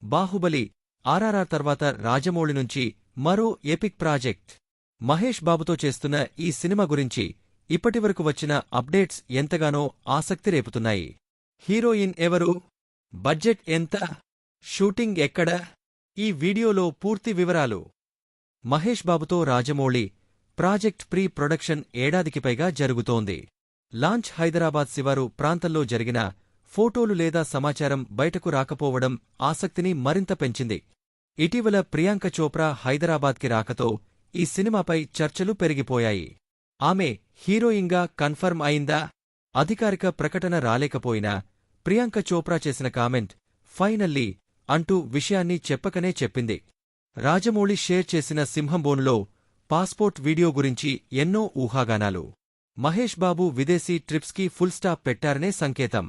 బాహుబలి ఆర్ఆర్ఆర్ తర్వాత రాజమౌళి నుంచి మరో ఎపిక్ ప్రాజెక్ట్. మహేష్ బాబుతో చేస్తున్న ఈ సినిమా గురించి ఇప్పటివరకు వచ్చిన అప్డేట్స్ ఎంతగానో ఆసక్తి రేపుతున్నాయి. హీరోయిన్ ఎవరు? బడ్జెట్ ఎంత? షూటింగ్ ఎక్కడ? ఈ వీడియోలో పూర్తి వివరాలు. మహేష్ బాబుతో రాజమౌళి ప్రాజెక్ట్ ప్రీ ప్రొడక్షన్ ఏడాదికి పైగా జరుగుతోంది. లాంచ్ హైదరాబాద్ శివారు ప్రాంతంలో జరిగిన ఫోటోలు లేదా సమాచారం బయటకు రాకపోవడం ఆసక్తిని మరింత పెంచింది. ఇటీవల ప్రియాంక చోప్రా హైదరాబాద్కి రాకతో ఈ సినిమాపై చర్చలు పెరిగిపోయాయి. ఆమె హీరోయిన్గా కన్ఫర్మ్ అయిందా? అధికారిక ప్రకటన రాలేకపోయినా ప్రియాంక చోప్రా చేసిన కామెంట్ ఫైనల్లీ అంటూ విషయాన్ని చెప్పకనే చెప్పింది. రాజమౌళి షేర్ చేసిన సింహంబోనులో పాస్పోర్ట్ వీడియో గురించి ఎన్నో ఊహాగానాలు. మహేష్ బాబు విదేశీ ట్రిప్స్కి ఫుల్ స్టాప్ పెట్టారనే సంకేతం.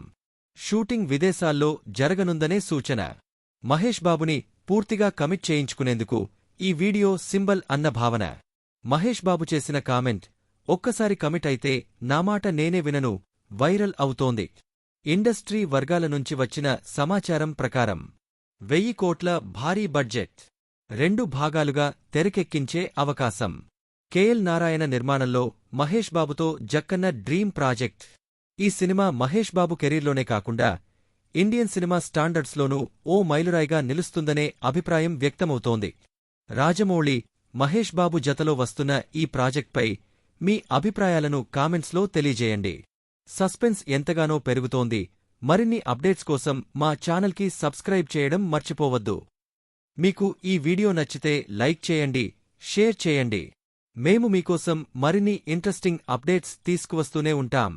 షూటింగ్ విదేశాల్లో జరగనుందనే సూచన. మహేష్ బాబుని పూర్తిగా కమిట్ చేయించుకునేందుకు ఈ వీడియో సింబల్ అన్న భావన. మహేష్ బాబు చేసిన కామెంట్ ఒక్కసారి కమిట్ అయితే నామాట నేనే వినను వైరల్ అవుతోంది. ఇండస్ట్రీ వర్గాల నుంచి వచ్చిన సమాచారం ప్రకారం 1000 కోట్ల భారీ బడ్జెట్ 2 భాగాలుగా తెరకెక్కించే అవకాశం. కేఎల్ నారాయణ నిర్మాణంలో మహేష్ బాబుతో జక్కన్న డ్రీమ్ ప్రాజెక్ట్. ఈ సినిమా మహేష్ బాబు కెరీర్లోనే కాకుండా ఇండియన్ సినిమా స్టాండర్డ్స్లోనూ ఓ మైలురాయిగా నిలుస్తుందనే అభిప్రాయం వ్యక్తమవుతోంది. రాజమౌళి, మహేష్ బాబు జతలో వస్తున్న ఈ ప్రాజెక్ట్పై మీ అభిప్రాయాలను కామెంట్స్లో తెలియజేయండి. సస్పెన్స్ ఎంతగానో పెరుగుతోంది. మరిన్ని అప్డేట్స్ కోసం మా ఛానల్కి సబ్స్క్రైబ్ చేయడం మర్చిపోవద్దు. మీకు ఈ వీడియో నచ్చితే లైక్ చేయండి, షేర్ చేయండి. మేము మీకోసం మరిన్ని ఇంట్రెస్టింగ్ అప్డేట్స్ తీసుకువస్తూనే ఉంటాం.